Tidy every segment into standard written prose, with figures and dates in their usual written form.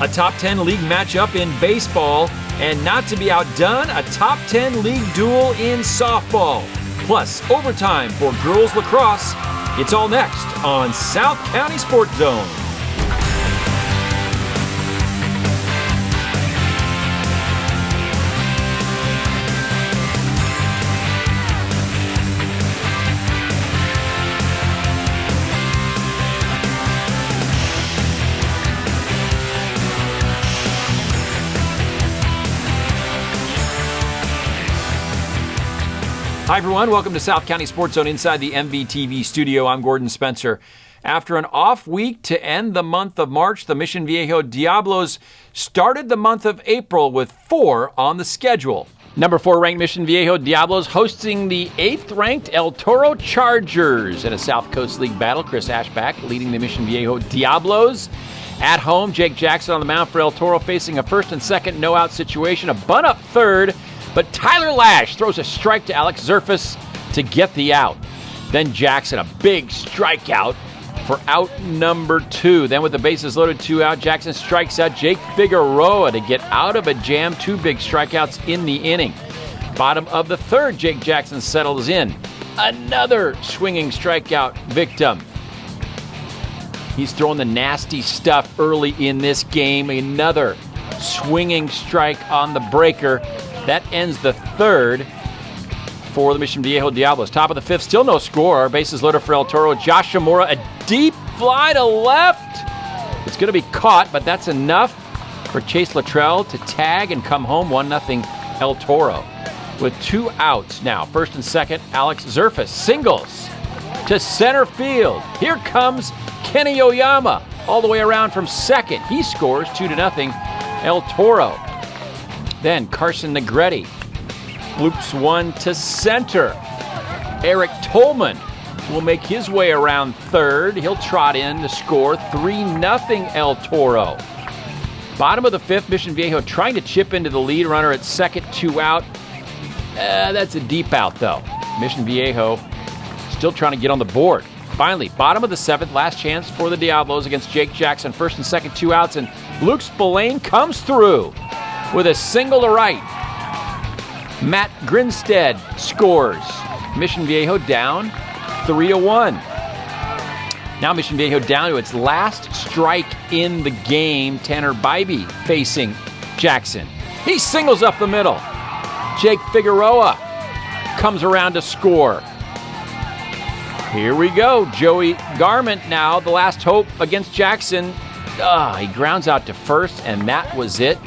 a top 10 league matchup in baseball, and not to be outdone, a top 10 league duel in softball. Plus, overtime for girls lacrosse. It's all next on South County Sports Zone. Hi, everyone. Welcome to South County Sports Zone inside the MVTV studio. I'm Gordon Spencer. After an off week to end the month of March, the Mission Viejo Diablos started the month of April with 4 on the schedule. Number 4 ranked Mission Viejo Diablos hosting the 8th ranked El Toro Chargers in a South Coast League battle. Chris Ashback leading the Mission Viejo Diablos. At home, Jake Jackson on the mound for El Toro facing a first and second no-out situation, a bunt up third. But Tyler Lash throws a strike to Alex Zerfus to get the out. Then Jackson, a big strikeout for out number 2. Then with the bases loaded, 2 out, Jackson strikes out Jake Figueroa to get out of a jam. 2 big strikeouts in the inning. Bottom of the 3rd, Jake Jackson settles in. Another swinging strikeout victim. He's throwing the nasty stuff early in this game. Another swinging strike on the breaker. That ends the 3rd for the Mission Viejo Diablos. Top of the 5th, still no score. Bases loaded for El Toro. Josh Shimura, a deep fly to left. It's going to be caught, but that's enough for Chase Luttrell to tag and come home. 1-0 El Toro. With 2 outs now. First and second, Alex Zerfus singles to center field. Here comes Kenny Oyama all the way around from second. He scores 2-0 El Toro. Then Carson Negretti loops one to center. Eric Tolman will make his way around third. He'll trot in to score 3-0 El Toro. Bottom of the 5th, Mission Viejo trying to chip into the lead. Runner at second, 2 out. That's a deep out, though. Mission Viejo still trying to get on the board. Finally, bottom of the 7th, last chance for the Diablos against Jake Jackson. First and second, 2 outs, and Luke Spillane comes through with a single to right. Matt Grinstead scores. Mission Viejo down 3-1. Now Mission Viejo down to its last strike in the game. Tanner Bybee facing Jackson. He singles up the middle. Jake Figueroa comes around to score. Here we go. Joey Garment now, the last hope against Jackson. He grounds out to first, and that was it.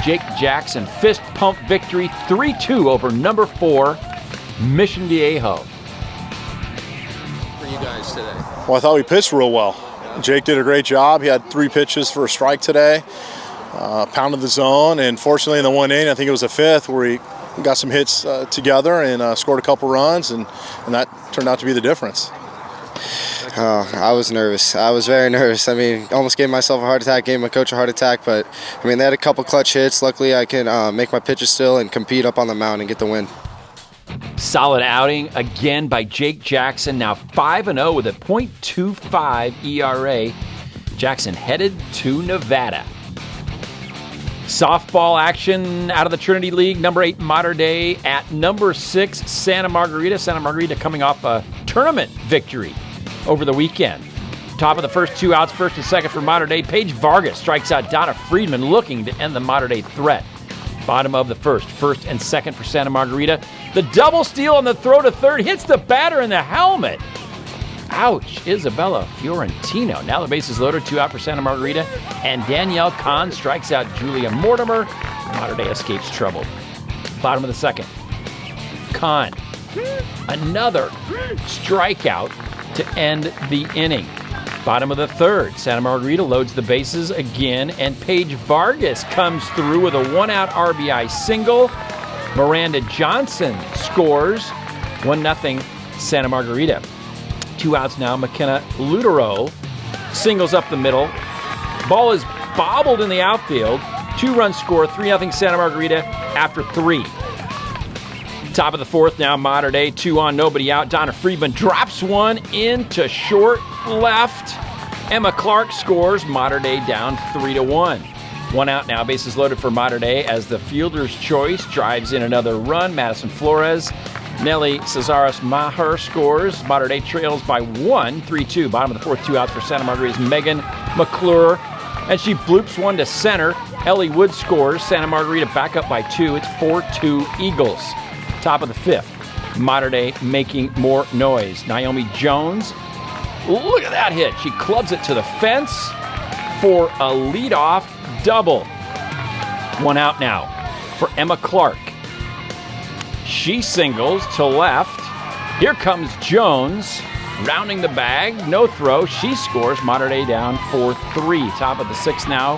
Jake Jackson, fist pump victory, 3-2 over number 4, Mission Viejo. For you guys today? Well, I thought we pitched real well. Jake did a great job. He had 3 pitches for a strike today, pounded the zone, and fortunately in the 1 inning, I think it was the 5th, where he got some hits together and scored a couple runs, and that turned out to be the difference. I was nervous. I was very nervous. I mean, almost gave myself a heart attack, gave my coach a heart attack, but I mean, they had a couple clutch hits. Luckily, I can make my pitches still and compete up on the mound and get the win. Solid outing again by Jake Jackson, now 5-0 with a .25 ERA. Jackson headed to Nevada. Softball action out of the Trinity League. Number 8, Mater Dei at number 6, Santa Margarita. Santa Margarita coming off a tournament victory over the weekend. Top of the first 2 outs, first and second for Mater Dei. Paige Vargas strikes out Donna Friedman, looking to end the Mater Dei threat. Bottom of the first and second for Santa Margarita. The double steal on the throw to third hits the batter in the helmet. Ouch, Isabella Fiorentino. Now the base is loaded, 2 out for Santa Margarita. And Danielle Kahn strikes out Julia Mortimer. Mater Dei escapes trouble. Bottom of the second. Kahn. Another strikeout to end the inning. Bottom of the 3rd. Santa Margarita loads the bases again. And Paige Vargas comes through with a 1-out RBI single. Miranda Johnson scores. 1-0 Santa Margarita. 2 outs now. McKenna Lutero singles up the middle. Ball is bobbled in the outfield. 2-run score, 3-0 Santa Margarita after 3. Top of the 4th now, Mater Dei, 2 on, nobody out. Donna Friedman drops one into short left. Emma Clark scores, Mater Dei down 3-1. One out now, bases loaded for Mater Dei as the fielder's choice drives in another run. Madison Flores, Nelly Cesaris Maher scores. Mater Dei trails by 1, 3-2. Bottom of the fourth, 2 outs for Santa Margarita's Megan McClure. And she bloops one to center. Ellie Wood scores. Santa Margarita back up by 2. It's 4-2 Eagles. Top of the fifth, Mater Dei making more noise. Naomi Jones, look at that hit. She clubs it to the fence for a leadoff double. One out now for Emma Clark. She singles to left. Here comes Jones, rounding the bag, no throw. She scores, Mater Dei down 4-3. Top of the sixth now,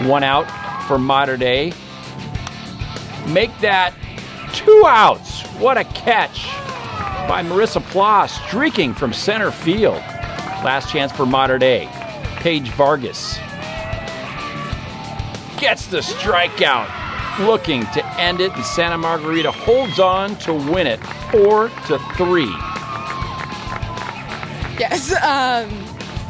one out for Mater Dei. Make that 2 outs. What a catch by Marissa Pla, streaking from center field. Last chance for Mater Dei. Paige Vargas gets the strikeout, looking to end it, and Santa Margarita holds on to win it 4-3. Yes,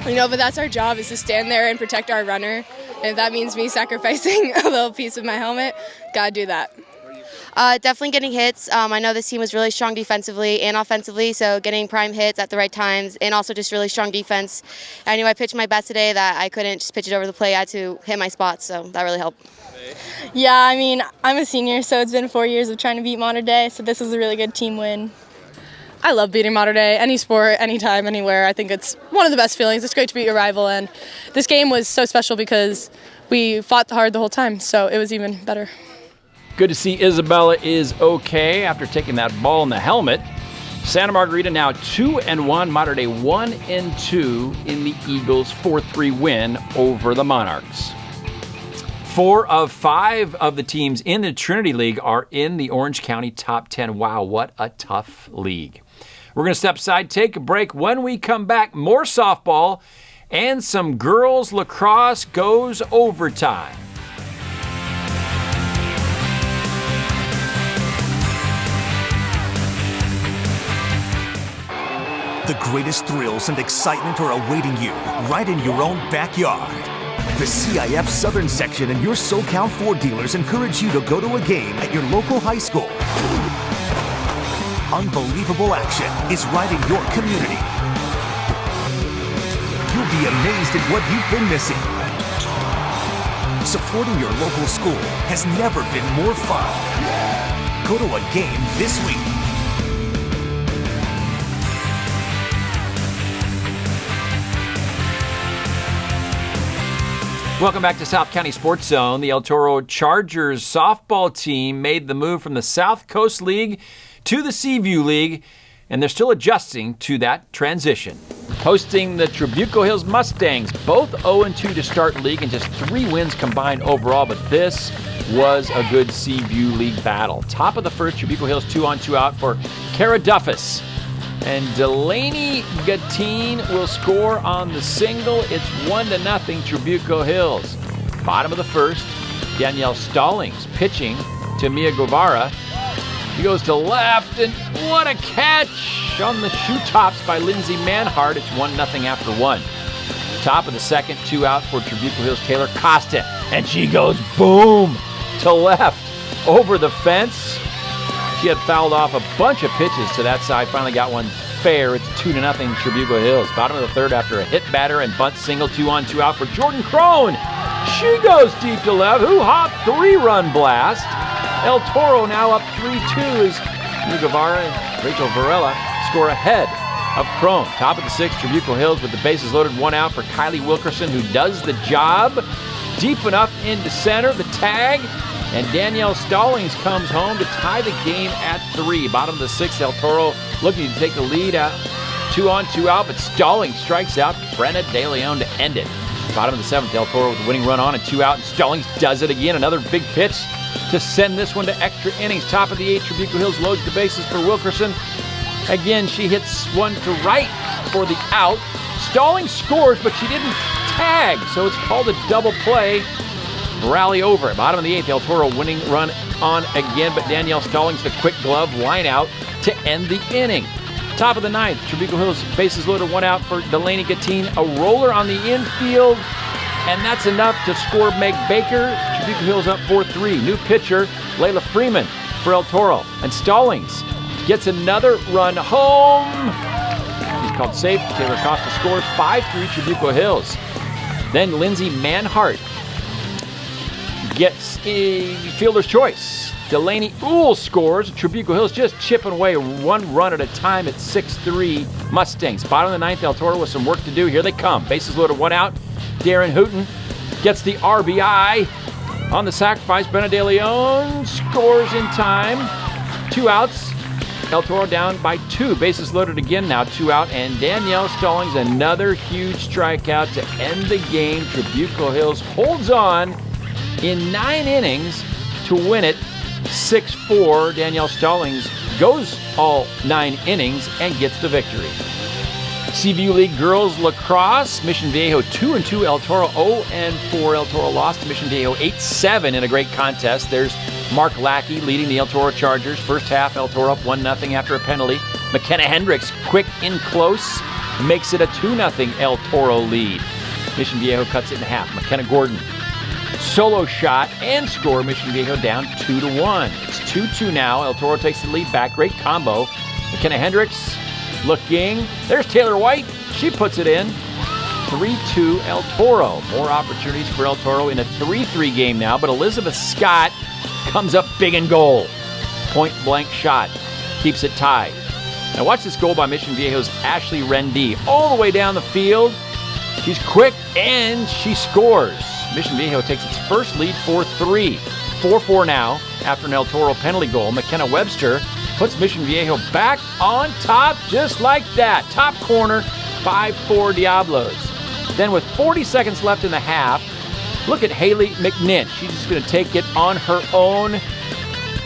but that's our job, is to stand there and protect our runner. And if that means me sacrificing a little piece of my helmet, gotta do that. Definitely getting hits. I know this team was really strong defensively and offensively, so getting prime hits at the right times and also just really strong defense. I knew I pitched my best today, that I couldn't just pitch it over the plate. I had to hit my spots, so that really helped. Yeah, I mean, I'm a senior, so it's been 4 years of trying to beat Mater Dei, so this is a really good team win. I love beating Mater Dei, any sport, anytime, anywhere. I think it's one of the best feelings. It's great to beat your rival, and this game was so special because we fought hard the whole time, so it was even better. Good to see Isabella is okay after taking that ball in the helmet. Santa Margarita now 2-1, Mater Dei 1-2 in the Eagles' 4-3 win over the Monarchs. 4 of 5 of the teams in the Trinity League are in the Orange County top 10. Wow, what a tough league. We're going to step aside, take a break. When we come back, more softball and some girls lacrosse goes overtime. The greatest thrills and excitement are awaiting you right in your own backyard. The CIF Southern Section and your SoCal Ford dealers encourage you to go to a game at your local high school. Unbelievable action is right in your community. You'll be amazed at what you've been missing. Supporting your local school has never been more fun. Go to a game this week. Welcome back to South County Sports Zone. The El Toro Chargers softball team made the move from the South Coast League to the Seaview League, and they're still adjusting to that transition. Hosting the Trabuco Hills Mustangs, both 0-2 to start league and just 3 wins combined overall, but this was a good Seaview League battle. Top of the first, Trabuco Hills 2-on-2 out for Kara Duffus. And Delaney Gatine will score on the single. It's 1-0 Trabuco Hills. Bottom of the first, Danielle Stallings pitching to Mia Guevara. He goes to left, and what a catch on the shoe tops by Lindsay Manhart. It's 1-0 after 1. Top of the second, 2 out for Trabuco Hills Taylor Costa. And she goes boom to left over the fence. She had fouled off a bunch of pitches to that side. Finally got one fair. It's 2-0 Trabuco Hills. Bottom of the third after a hit batter and bunt single. 2-on-2 out for Jordan Crone. She goes deep to left. Hoo-hop 3-run blast. El Toro now up 3-2 as Mia Guevara and Rachel Varela score ahead of Crone. Top of the sixth, Trabuco Hills with the bases loaded. 1 out for Kylie Wilkerson, who does the job. Deep enough into center. The tag. And Danielle Stallings comes home to tie the game at 3. Bottom of the sixth, El Toro looking to take the lead out. 2-on-2 out, but Stallings strikes out Brenna De Leon to end it. Bottom of the seventh, El Toro with the winning run on and 2 out, and Stallings does it again. Another big pitch to send this one to extra innings. Top of the eighth, Trabuco Hills loads the bases for Wilkerson. Again, she hits one to right for the out. Stallings scores, but she didn't tag, so it's called a double play. Rally over it. Bottom of the eighth, El Toro winning run on again, but Danielle Stallings the quick glove line out to end the inning. Top of the ninth, Trabuco Hills, bases loaded, 1 out for Delaney Gatine. A roller on the infield, and that's enough to score Meg Baker. Trabuco Hills up 4-3. New pitcher, Layla Freeman for El Toro. And Stallings gets another run home. He's called safe. Taylor Costa scores 5-3 Trabuco Hills. Then Lindsay Manhart gets a fielder's choice. Delaney Uhl scores. Trabuco Hills just chipping away 1 run at a time at 6-3 Mustangs. Bottom of the ninth, El Toro with some work to do. Here they come. Bases loaded, 1 out. Darren Hooten gets the RBI. On the sacrifice, Brenna De Leon scores in time. 2 outs. El Toro down by 2. Bases loaded again, now 2 out. And Danielle Stallings, another huge strikeout to end the game. Trabuco Hills holds on in 9 innings to win it 6-4. Danielle Stallings goes all 9 innings and gets the victory. CVU League Girls Lacrosse, Mission Viejo 2-2, El Toro 0-4. El Toro lost to Mission Viejo 8-7 in a great contest. There's Mark Lackey leading the El Toro Chargers. First half, El Toro up 1-0 after a penalty. McKenna Hendricks, quick in close, makes it a 2-0 El Toro lead. Mission Viejo cuts it in half. McKenna Gordon, solo shot and score. Mission Viejo down 2-1. It's 2-2 now. El Toro takes the lead back. Great combo. McKenna Hendricks looking. There's Taylor White. She puts it in. 3-2 El Toro. More opportunities for El Toro in a 3-3 game now, but Elizabeth Scott comes up big in goal. Point blank shot. Keeps it tied. Now watch this goal by Mission Viejo's Ashley Rendy. All the way down the field. She's quick and she scores. Mission Viejo takes its first lead 4-3. 4-4 now after an El Toro penalty goal. McKenna Webster puts Mission Viejo back on top just like that. Top corner, 5-4 Diablos. Then with 40 seconds left in the half, look at Haley McNinch. She's just going to take it on her own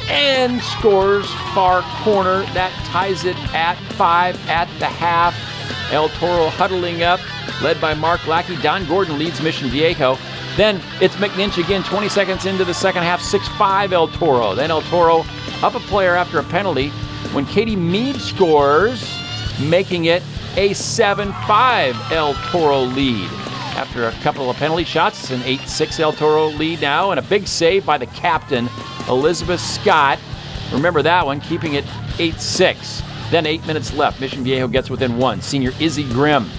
and scores far corner. That ties it at 5 at the half. El Toro huddling up, led by Mark Lackey. Don Gordon leads Mission Viejo. Then it's McNinch again, 20 seconds into the second half, 6-5 El Toro. Then El Toro up a player after a penalty when Katie Mead scores, making it a 7-5 El Toro lead. After a couple of penalty shots, it's an 8-6 El Toro lead now, and a big save by the captain, Elizabeth Scott. Remember that one, keeping it 8-6. Then 8 minutes left. Mission Viejo gets within 1. Senior Izzy Grimm.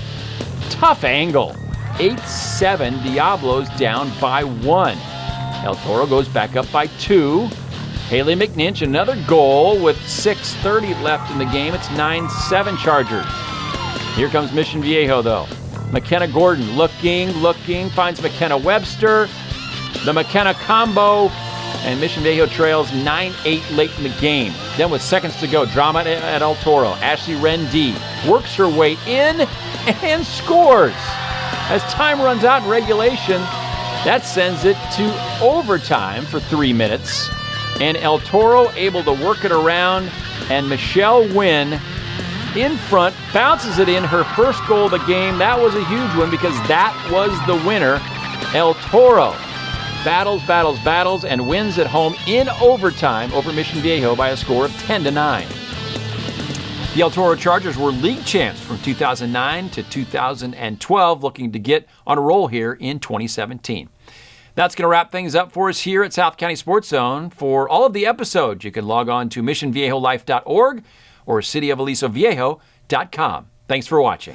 Tough angle. 8-7. Diablos down by 1. El Toro goes back up by 2. Haley McNinch, another goal with 6:30 left in the game. It's 9-7 Chargers. Here comes Mission Viejo, though. McKenna Gordon looking, finds McKenna Webster. The McKenna combo, and Mission Viejo trails 9-8 late in the game. Then with seconds to go, drama at El Toro. Ashley Rendy works her way in and scores. As time runs out in regulation, that sends it to overtime for 3 minutes. And El Toro able to work it around, and Michelle Wynn in front, bounces it in, her first goal of the game. That was a huge one because that was the winner. El Toro battles, and wins at home in overtime over Mission Viejo by a score of 10-9. The El Toro Chargers were league champs from 2009 to 2012, looking to get on a roll here in 2017. That's going to wrap things up for us here at South County Sports Zone. For all of the episodes, you can log on to missionviejolife.org or cityofalisoviejo.com. Thanks for watching.